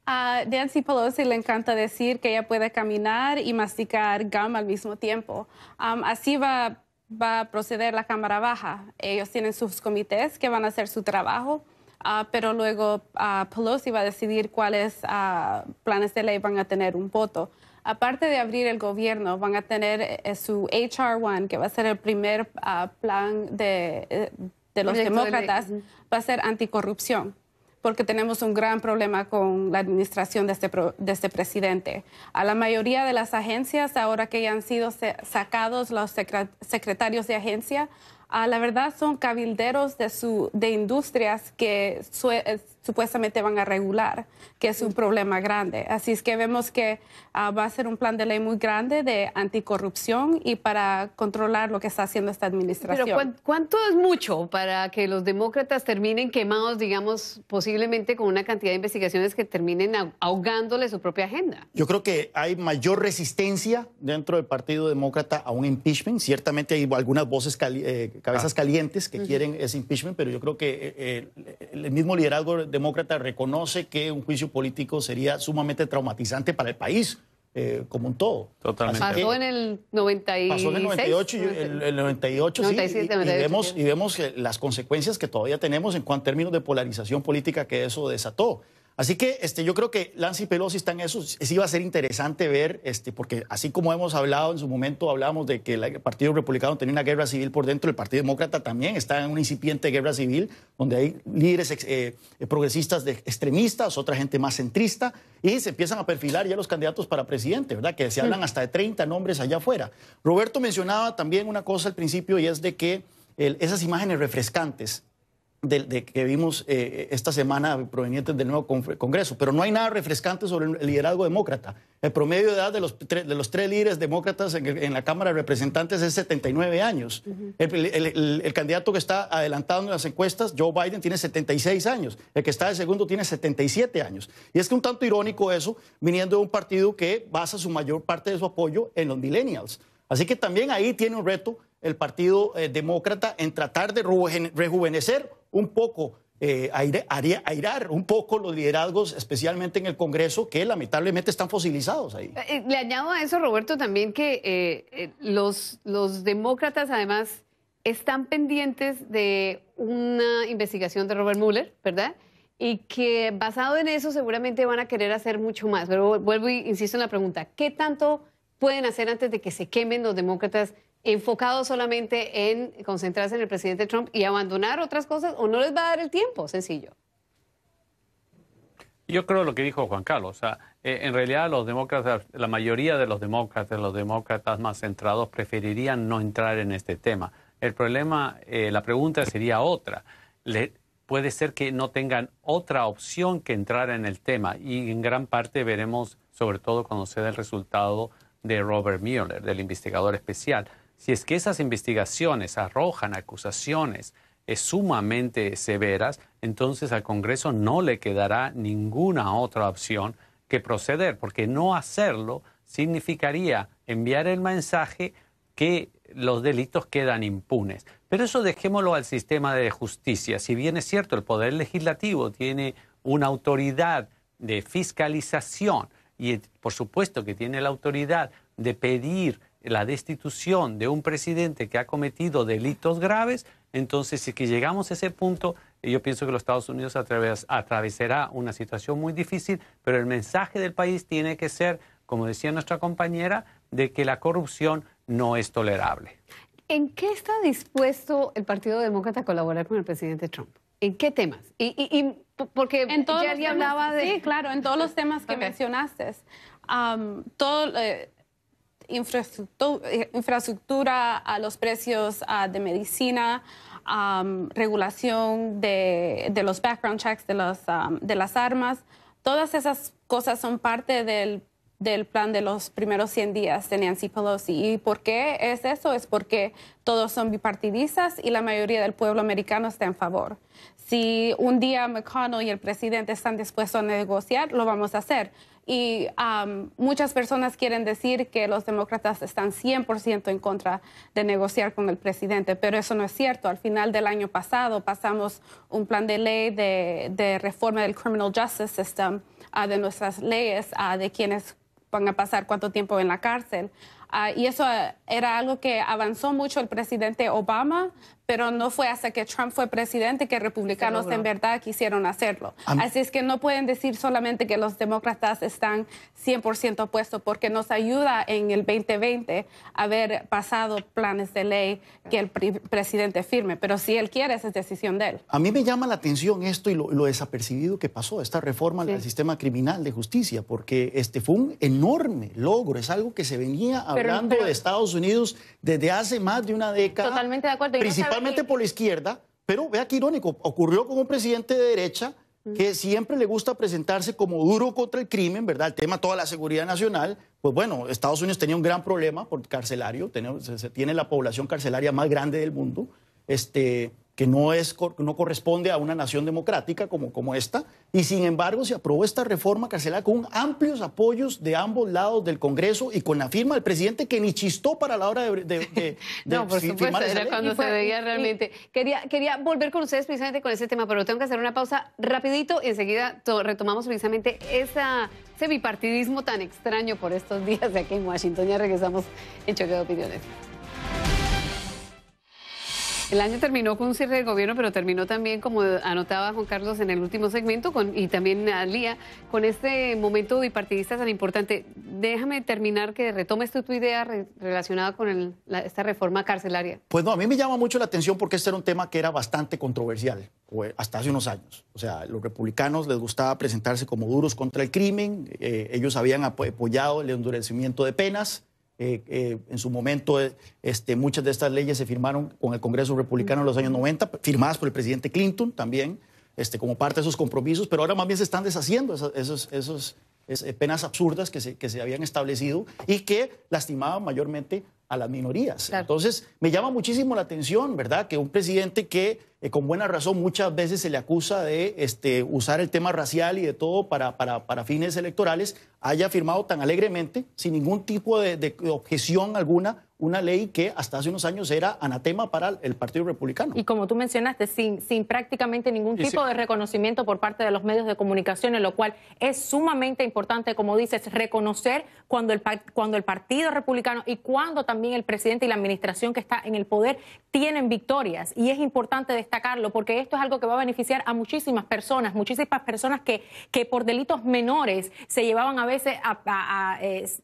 A Nancy Pelosi le encanta decir que ella puede caminar y masticar gum al mismo tiempo. Así va a proceder la Cámara Baja. Ellos tienen sus comités que van a hacer su trabajo, pero luego Pelosi va a decidir cuáles planes de ley van a tener un voto. Aparte de abrir el gobierno, van a tener su HR1, que va a ser el primer plan de los demócratas, va a ser anticorrupción, porque tenemos un gran problema con la administración de este presidente. A la mayoría de las agencias, ahora que ya han sido sacados los secretarios de agencia, la verdad son cabilderos de industrias que supuestamente van a regular, que es un problema grande. Así es que vemos que va a ser un plan de ley muy grande de anticorrupción y para controlar lo que está haciendo esta administración. Pero ¿cuánto es mucho para que los demócratas terminen quemados, digamos, posiblemente con una cantidad de investigaciones que terminen ahogándole su propia agenda? Yo creo que hay mayor resistencia dentro del Partido Demócrata a un impeachment. Ciertamente hay algunas voces cabezas calientes que quieren ese impeachment, pero yo creo que el mismo liderazgo demócrata reconoce que un juicio político sería sumamente traumatizante para el país como un todo. Totalmente. Pasó en el 96. Pasó en el 98, el 98 97, sí, 98, y vemos las consecuencias que todavía tenemos en cuanto a términos de polarización política que eso desató. Así que yo creo que Nancy Pelosi está en eso. Sí va a ser interesante ver, porque así como hemos hablado en su momento, hablamos de que el Partido Republicano tenía una guerra civil por dentro, el Partido Demócrata también está en una incipiente guerra civil, donde hay líderes progresistas extremistas, otra gente más centrista, y se empiezan a perfilar ya los candidatos para presidente, ¿verdad? Que se hablan hasta de 30 nombres allá afuera. Roberto mencionaba también una cosa al principio, y es de que esas imágenes refrescantes de que vimos esta semana provenientes del nuevo Congreso, pero no hay nada refrescante sobre el liderazgo demócrata. El promedio de edad de los tres líderes demócratas en la Cámara de Representantes es 79 años. El candidato que está adelantado en las encuestas, Joe Biden, tiene 76 años. El que está de segundo tiene 77 años. Y es que un tanto irónico eso, viniendo de un partido que basa su mayor parte de su apoyo en los millennials. Así que también ahí tiene un reto el Partido Demócrata en tratar de rejuvenecer un poco, airar un poco los liderazgos, especialmente en el Congreso, que lamentablemente están fosilizados ahí. Le añado a eso, Roberto, también que los demócratas, además, están pendientes de una investigación de Robert Mueller, ¿verdad? Y que basado en eso seguramente van a querer hacer mucho más. Pero vuelvo y insisto en la pregunta, ¿qué tanto pueden hacer antes de que se quemen los demócratas enfocados solamente en concentrarse en el presidente Trump y abandonar otras cosas, o no les va a dar el tiempo? Sencillo. Yo creo lo que dijo Juan Carlos. O sea, en realidad los demócratas, la mayoría de los demócratas más centrados preferirían no entrar en este tema. El problema, la pregunta sería otra. Puede ser que no tengan otra opción que entrar en el tema, y en gran parte veremos, sobre todo cuando se dé el resultado de Robert Mueller, del investigador especial. Si es que esas investigaciones arrojan acusaciones sumamente severas, entonces al Congreso no le quedará ninguna otra opción que proceder, porque no hacerlo significaría enviar el mensaje que los delitos quedan impunes. Pero eso dejémoslo al sistema de justicia. Si bien es cierto, el Poder Legislativo tiene una autoridad de fiscalización y por supuesto que tiene la autoridad de pedir la destitución de un presidente que ha cometido delitos graves, entonces si que llegamos a ese punto, yo pienso que los Estados Unidos atravesará una situación muy difícil, pero el mensaje del país tiene que ser, como decía nuestra compañera, de que la corrupción no es tolerable. ¿En qué está dispuesto el Partido Demócrata a colaborar con el presidente Trump? ¿En qué temas? Porque en todos Jerry hablaba de... Sí, claro, en todos los temas que mencionaste. Infraestructura, a los precios de medicina, regulación de los background checks de las armas. Todas esas cosas son parte del plan de los primeros 100 días de Nancy Pelosi. ¿Y por qué es eso? Es porque todos son bipartidistas y la mayoría del pueblo americano está en favor. Si un día McConnell y el presidente están dispuestos a negociar, lo vamos a hacer. Y muchas personas quieren decir que los demócratas están 100% en contra de negociar con el presidente, pero eso no es cierto. Al final del año pasado pasamos un plan de ley de reforma del Criminal Justice System, de nuestras leyes, de quienes van a pasar cuánto tiempo en la cárcel. Y eso era algo que avanzó mucho el presidente Obama, pero no fue hasta que Trump fue presidente que republicanos en verdad quisieron hacerlo. Así es que no pueden decir solamente que los demócratas están 100% opuestos, porque nos ayuda en el 2020 haber pasado planes de ley que el presidente firme. Pero si él quiere, esa es decisión de él. A mí me llama la atención esto y lo desapercibido que pasó, esta reforma del sistema criminal de justicia, porque fue un enorme logro, es algo que se venía hablando de Estados Unidos desde hace más de una década. Totalmente de acuerdo. Principalmente por la izquierda, pero vea qué irónico, ocurrió con un presidente de derecha que siempre le gusta presentarse como duro contra el crimen, ¿verdad? El tema toda la seguridad nacional. Pues bueno, Estados Unidos tenía un gran problema por carcelario, tiene la población carcelaria más grande del mundo, que no corresponde a una nación democrática como esta, y sin embargo se aprobó esta reforma carcelaria con amplios apoyos de ambos lados del Congreso y con la firma del presidente, que ni chistó para la hora de no, por supuesto, firmar esa era ley. cuando se veía realmente. Quería volver con ustedes precisamente con ese tema, pero tengo que hacer una pausa rapidito y enseguida retomamos precisamente ese bipartidismo tan extraño por estos días de aquí en Washington. Ya regresamos en Choque de Opiniones. El año terminó con un cierre de gobierno, pero terminó también, como anotaba Juan Carlos en el último segmento, y también Lía, con este momento bipartidista tan importante. Déjame terminar que retomes tu idea relacionada con esta reforma carcelaria. Pues no, a mí me llama mucho la atención porque este era un tema que era bastante controversial hasta hace unos años. O sea, los republicanos les gustaba presentarse como duros contra el crimen, ellos habían apoyado el endurecimiento de penas. En su momento, muchas de estas leyes se firmaron con el Congreso republicano en los años 90, firmadas por el presidente Clinton también, como parte de esos compromisos, pero ahora más bien se están deshaciendo esas penas absurdas que se habían establecido y que lastimaban mayormente a las minorías. Claro. Entonces, me llama muchísimo la atención, ¿verdad?, que un presidente que con buena razón muchas veces se le acusa de usar el tema racial y de todo para fines electorales, haya firmado tan alegremente, sin ningún tipo de objeción alguna, una ley que hasta hace unos años era anatema para el Partido Republicano. Y como tú mencionaste, sin prácticamente ningún tipo de reconocimiento por parte de los medios de comunicación, en lo cual es sumamente importante, como dices, reconocer cuando el Partido Republicano y cuando también el presidente y la administración que está en el poder tienen victorias. Y es importante destacarlo porque esto es algo que va a beneficiar a muchísimas personas que por delitos menores se llevaban a veces,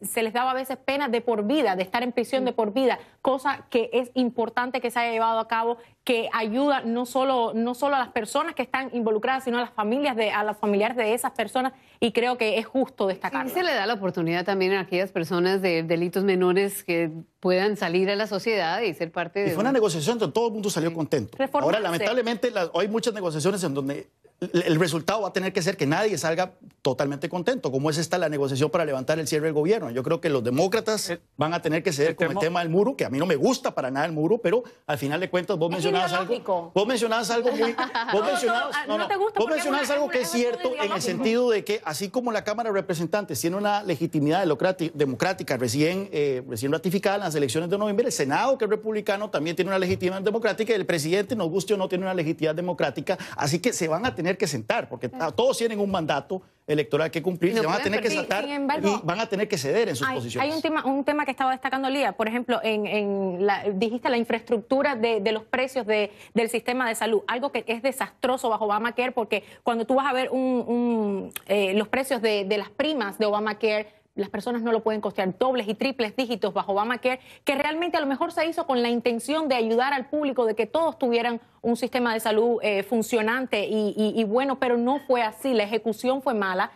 se les daba a veces penas de por vida, de estar en prisión de por vida, cosa que es importante que se haya llevado a cabo, que ayuda no solo a las personas que están involucradas, sino a las familiares de esas personas, y creo que es justo destacarlo. Sí, se le da la oportunidad también a aquellas personas de delitos menores que puedan salir a la sociedad y ser parte de... Y fue una negociación donde todo el mundo salió contento. Ahora, lamentablemente, hay muchas negociaciones en donde el resultado va a tener que ser que nadie salga totalmente contento, como es la negociación para levantar el cierre del gobierno. Yo creo que los demócratas van a tener que ceder con el tema del muro, que a mí no me gusta para nada el muro, pero al final de cuentas vos mencionabas algo algo que es cierto en el sentido de que así como la Cámara de Representantes tiene una legitimidad democrática recién ratificada en las elecciones de noviembre, el Senado, que es republicano, también tiene una legitimidad democrática, y el presidente, nos guste o no, tiene una legitimidad democrática, así que se van a tener que sentar, porque todos tienen un mandato electoral que cumplir, se van a tener que sentar y van a tener que ceder en sus posiciones. Hay un tema que estaba destacando Lía, por ejemplo, dijiste la infraestructura de los precios del sistema de salud, algo que es desastroso bajo Obamacare, porque cuando tú vas a ver los precios de las primas de Obamacare, las personas no lo pueden costear, dobles y triples dígitos bajo Obamacare, que realmente a lo mejor se hizo con la intención de ayudar al público, de que todos tuvieran un sistema de salud funcionante y bueno, pero no fue así, la ejecución fue mala.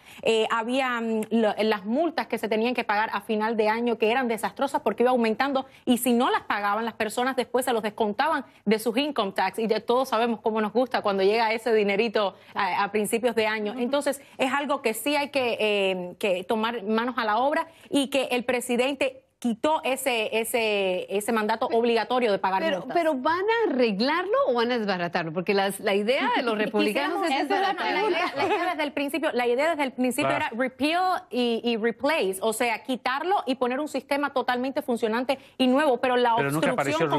Había las multas que se tenían que pagar a final de año, que eran desastrosas porque iba aumentando, y si no las pagaban, las personas después se los descontaban de sus income tax, y ya todos sabemos cómo nos gusta cuando llega ese dinerito a principios de año. Entonces, es algo que sí hay que tomar manos a la obra, y que el presidente quitó ese mandato obligatorio de pagar multas. Pero ¿van a arreglarlo o van a desbaratarlo? Porque la idea de los republicanos es desbaratarlo. La idea desde el principio era repeal y replace, o sea, quitarlo y poner un sistema totalmente funcionante y nuevo, pero la obstrucción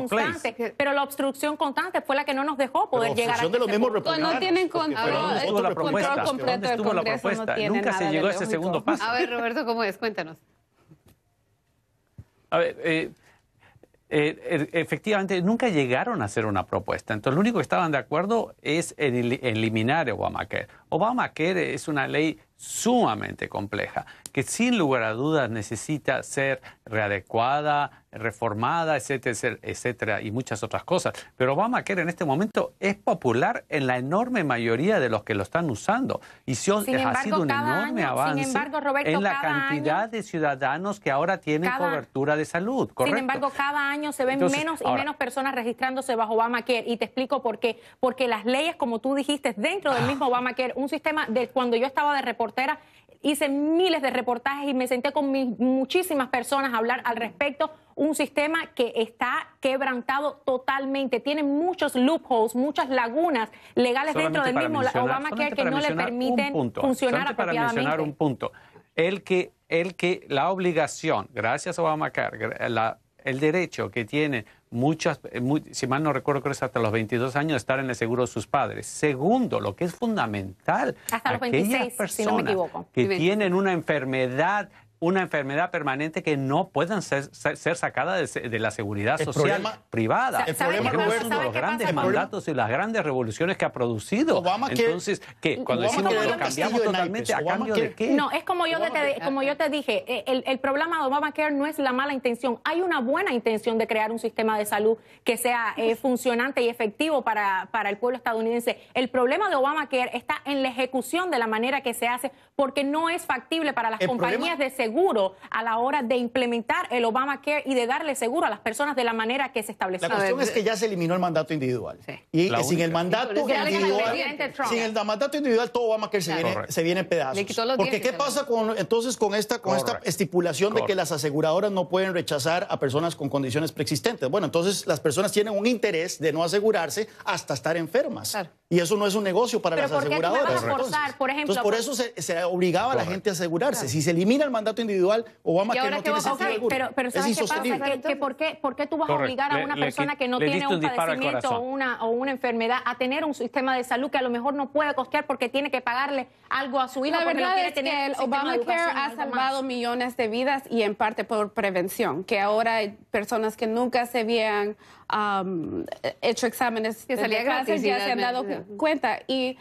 constante fue la que no nos dejó poder llegar a de los mismos no tienen control completo del Congreso, no tienen nunca se llegó a ese segundo paso. A ver, Roberto, ¿cómo es? Cuéntanos. A ver, efectivamente, nunca llegaron a hacer una propuesta. Entonces, lo único que estaban de acuerdo es en eliminar Obamacare. Obamacare es una ley sumamente compleja, que sin lugar a dudas necesita ser readecuada, reformada, etcétera, etcétera, y muchas otras cosas. Pero Obamacare en este momento es popular en la enorme mayoría de los que lo están usando. Y ha sido un enorme avance en la cantidad de ciudadanos que ahora tienen cobertura de salud, ¿correcto? Sin embargo, cada año se ven menos y menos personas registrándose bajo Obamacare. Y te explico por qué. Porque las leyes, como tú dijiste, dentro del mismo Obamacare, un sistema de cuando yo estaba de reportera, hice miles de reportajes y me senté con muchísimas personas a hablar al respecto. Un sistema que está quebrantado totalmente. Tiene muchos loopholes, muchas lagunas legales dentro del mismo Obamacare que no le permiten funcionar apropiadamente. Para mencionar un punto. El que la obligación, gracias a Obamacare, el derecho que tiene si mal no recuerdo, creo que es hasta los 22 años de estar en el seguro de sus padres. Segundo, lo que es fundamental, hasta los 26, si no me equivoco, que tienen una enfermedad permanente que no puedan ser sacadas de la seguridad social privada. El problema es uno de los grandes mandatos y las grandes revoluciones que ha producido. Entonces, ¿qué? Cuando decimos que lo cambiamos totalmente, ¿a cambio de qué? No, es como yo te dije, el problema de Obamacare no es la mala intención. Hay una buena intención de crear un sistema de salud que sea funcionante y efectivo para el pueblo estadounidense. El problema de Obamacare está en la ejecución de la manera que se hace, porque no es factible para las compañías de seguro a la hora de implementar el Obamacare y de darle seguro a las personas de la manera que se estableció. La cuestión es que ya se eliminó el mandato individual. Sí. Y sin el mandato individual, todo Obamacare se viene en pedazos. Porque ¿qué pasa con esta estipulación de que las aseguradoras no pueden rechazar a personas con condiciones preexistentes? Bueno, entonces las personas tienen un interés de no asegurarse hasta estar enfermas. Claro. Y eso no es un negocio para las aseguradoras. ¿Por qué te van a forzar, por ejemplo? Entonces, por eso se obligaba a la gente a asegurarse. Claro. Si se elimina el mandato individual, Obamacare no tiene sentido alguno. Pero ¿sabes qué pasa? ¿Por qué tú vas a obligar a una persona que no tiene un padecimiento o una enfermedad a tener un sistema de salud que a lo mejor no puede costear porque tiene que pagarle algo a su hijo? La verdad es que el Obamacare ha salvado millones de vidas y en parte por prevención, que ahora hay personas que nunca se habían hecho exámenes que salía gratis, ya se han dado cuenta. Y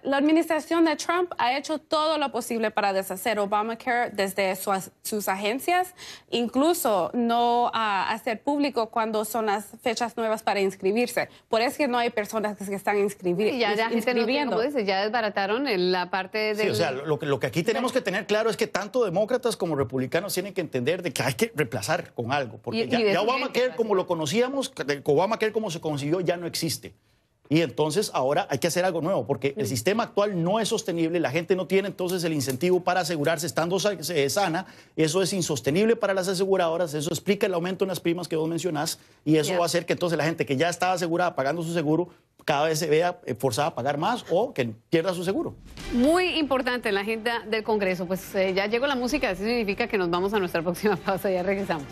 la administración de Trump ha hecho todo lo posible para deshacer Obamacare desde sus agencias, incluso no hacer público cuando son las fechas nuevas para inscribirse. Por eso es que no hay personas que se están inscribiendo. Ya desbarataron la parte de... Sí, o sea, lo que aquí tenemos que tener claro es que tanto demócratas como republicanos tienen que entender de que hay que reemplazar con algo. Porque ya Obamacare, como lo conocíamos, Obamacare como se consiguió, ya no existe. Y entonces ahora hay que hacer algo nuevo, porque el sistema actual no es sostenible, la gente no tiene entonces el incentivo para asegurarse estando sana, eso es insostenible para las aseguradoras, eso explica el aumento en las primas que vos mencionás, y eso va a hacer que entonces la gente que ya estaba asegurada pagando su seguro, cada vez se vea forzada a pagar más o que pierda su seguro. Muy importante en la agenda del Congreso, pues ya llegó la música, eso significa que nos vamos a nuestra próxima pausa, ya regresamos.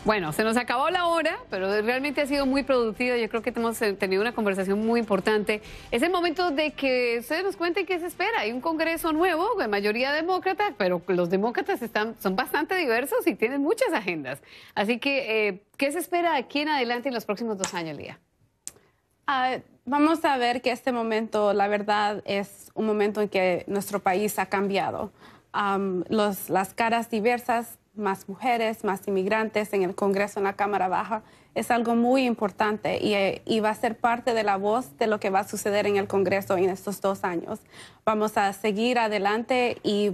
Bueno, se nos acabó la hora, pero realmente ha sido muy productiva. Yo creo que hemos tenido una conversación muy importante. Es el momento de que ustedes nos cuenten qué se espera. Hay un Congreso nuevo, de mayoría demócrata, pero los demócratas son bastante diversos y tienen muchas agendas. Así que, ¿qué se espera de aquí en adelante en los próximos 2 años, Lía? Vamos a ver que este momento, la verdad, es un momento en que nuestro país ha cambiado. Las caras diversas, más mujeres, más inmigrantes en el Congreso, en la Cámara Baja, es algo muy importante y va a ser parte de la voz de lo que va a suceder en el Congreso en estos 2 años. Vamos a seguir adelante y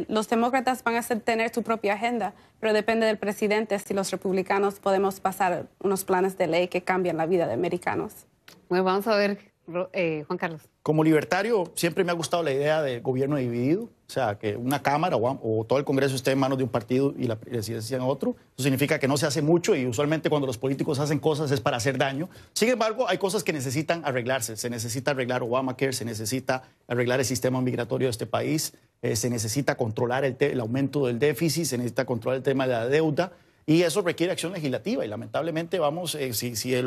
los demócratas van a tener su propia agenda, pero depende del presidente si los republicanos podemos pasar unos planes de ley que cambian la vida de americanos. Bueno, vamos a ver Juan Carlos. Como libertario, siempre me ha gustado la idea de gobierno dividido, o sea, que una Cámara o todo el Congreso esté en manos de un partido y la presidencia en otro. Eso significa que no se hace mucho y usualmente cuando los políticos hacen cosas es para hacer daño. Sin embargo, hay cosas que necesitan arreglarse. Se necesita arreglar Obamacare, se necesita arreglar el sistema migratorio de este país, se necesita controlar el aumento del déficit, se necesita controlar el tema de la deuda. Y eso requiere acción legislativa y lamentablemente vamos, si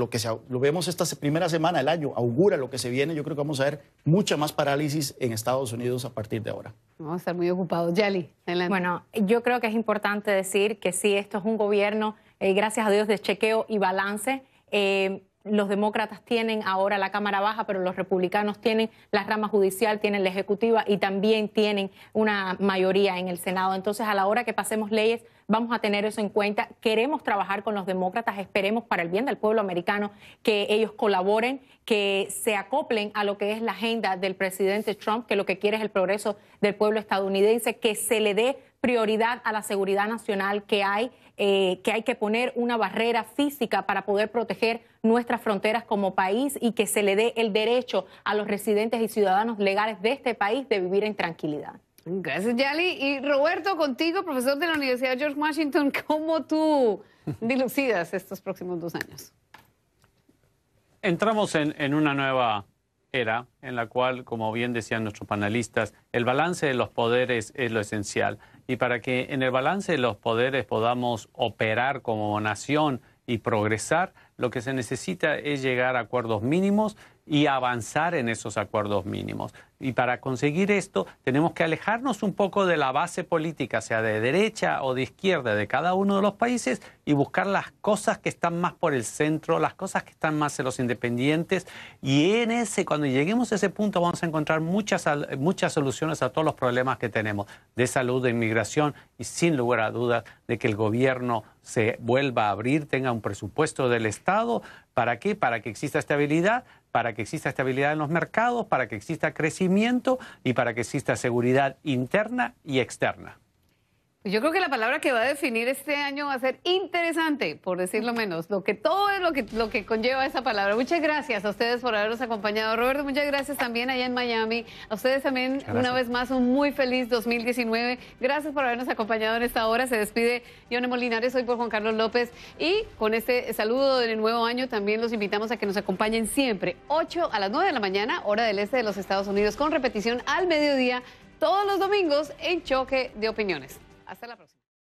lo vemos esta primera semana del año, augura lo que se viene, yo creo que vamos a ver mucha más parálisis en Estados Unidos a partir de ahora. Vamos a estar muy ocupados. Yali, adelante. Bueno, yo creo que es importante decir que sí, esto es un gobierno, gracias a Dios, de chequeo y balance. Los demócratas tienen ahora la Cámara Baja, pero los republicanos tienen la rama judicial, tienen la ejecutiva y también tienen una mayoría en el Senado. Entonces, a la hora que pasemos leyes, vamos a tener eso en cuenta. Queremos trabajar con los demócratas, esperemos para el bien del pueblo americano que ellos colaboren, que se acoplen a lo que es la agenda del presidente Trump, que lo que quiere es el progreso del pueblo estadounidense, que se le dé prioridad a la seguridad nacional que hay que poner una barrera física para poder proteger nuestras fronteras como país y que se le dé el derecho a los residentes y ciudadanos legales de este país de vivir en tranquilidad. Gracias, Yali. Y Roberto, contigo, profesor de la Universidad George Washington, ¿cómo tú dilucidas estos próximos 2 años? Entramos en una nueva era en la cual, como bien decían nuestros panelistas, el balance de los poderes es lo esencial. Y para que en el balance de los poderes podamos operar como nación y progresar, lo que se necesita es llegar a acuerdos mínimos y avanzar en esos acuerdos mínimos. Y para conseguir esto tenemos que alejarnos un poco de la base política, sea de derecha o de izquierda de cada uno de los países y buscar las cosas que están más por el centro, las cosas que están más en los independientes. Y cuando lleguemos a ese punto vamos a encontrar muchas soluciones a todos los problemas que tenemos de salud, de inmigración y sin lugar a dudas de que el gobierno se vuelva a abrir, tenga un presupuesto del Estado. ¿Para qué? Para que exista estabilidad, para que exista estabilidad en los mercados, para que exista crecimiento y para que exista seguridad interna y externa. Yo creo que la palabra que va a definir este año va a ser interesante, por decirlo menos, todo es lo que conlleva esa palabra. Muchas gracias a ustedes por habernos acompañado. Roberto, muchas gracias también allá en Miami. A ustedes también, una vez más, un muy feliz 2019. Gracias por habernos acompañado en esta hora. Se despide Yone Molinares, hoy por Juan Carlos López. Y con este saludo del nuevo año, también los invitamos a que nos acompañen siempre, 8 a las 9 de la mañana, hora del este de los Estados Unidos, con repetición al mediodía, todos los domingos en Choque de Opiniones. Hasta la próxima.